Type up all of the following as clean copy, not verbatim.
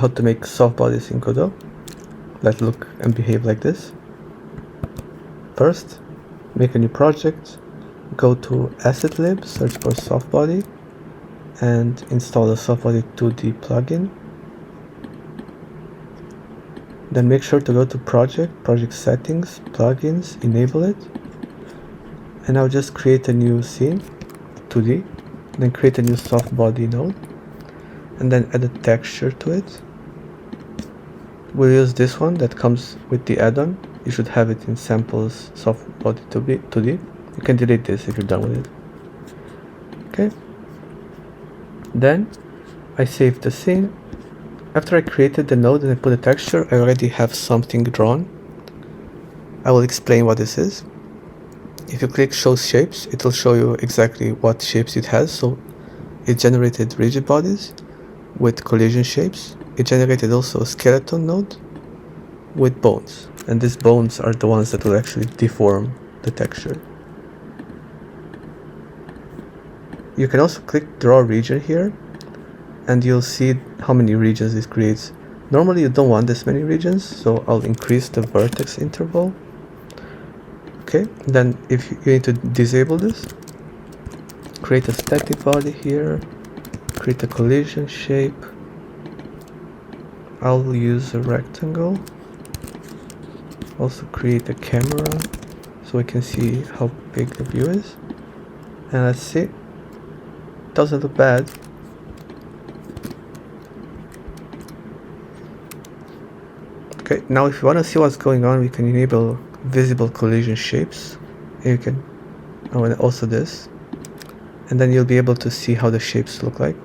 How to make soft bodies in Godot that look and behave like this. First, make a new project, go to asset lib, search for Softbody, and install the Softbody 2D plugin. Then make sure to go to project settings, plugins, enable it. And now just create a new scene, 2D, then create a new Softbody node, and then add a texture to it. We'll use this one that comes with the add-on. You should have it in samples Softbody 2D. You can delete this if you're done with it. Okay. Then I save the scene. After I created the node and I put a texture, I already have something drawn. I will explain what this is. If you click show shapes, it will show you exactly what shapes it has. So it generated rigid bodies with collision shapes. It generated also a skeleton node with bones, and these bones are the ones that will actually deform the texture. You can also click draw region here, and you'll see how many regions it creates. Normally you don't want this many regions, so I'll increase the vertex interval. Okay, then if you need to disable this, create a static body here, create a collision shape. I'll use a rectangle. Also create a camera so we can see how big the view is. And let's see. Doesn't look bad. Okay, now if you want to see what's going on, we can enable visible collision shapes. You can, and also this. And then you'll be able to see how the shapes look like.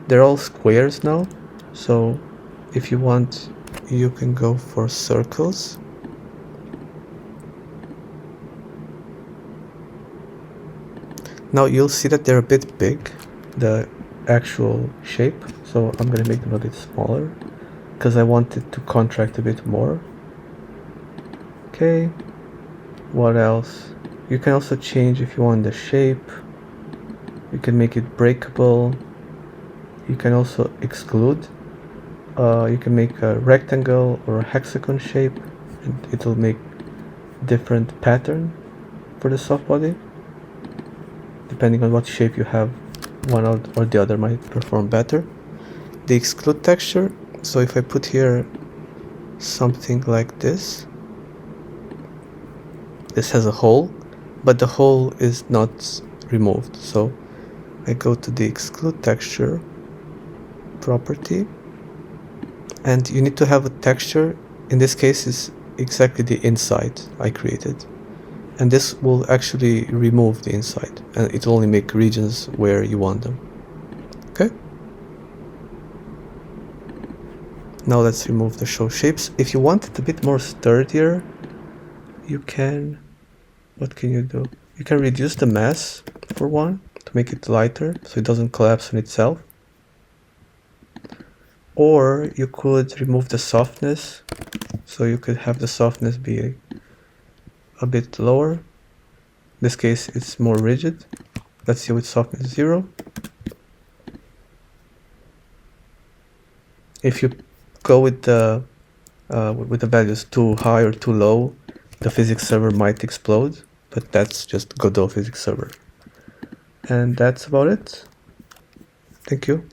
They're all squares now, so if you want, you can go for circles. Now you'll see that they're a bit big, the actual shape, so I'm gonna make them a bit smaller because I want it to contract a bit more. Okay, what else? You can also change if you want the shape. You can make it breakable. You can also exclude. You can make a rectangle or a hexagon shape, and it'll make different pattern for the soft body. Depending on what shape you have, one or the other might perform better. The exclude texture, so if I put here something like this has a hole, but the hole is not removed. So I go to the exclude texture property, and you need to have a texture. In this case is exactly the inside I created, and this will actually remove the inside, and it will only make regions where you want them. Okay, now let's remove the show shapes. If you want it a bit more sturdier, you can, what can you do? You can reduce the mass for one to make it lighter so it doesn't collapse on itself. Or you could remove the softness, so you could have the softness be a bit lower. In this case it's more rigid. Let's see with softness 0. If you go with the values too high or too low, the physics server might explode, but that's just Godot physics server. And that's about it. Thank you.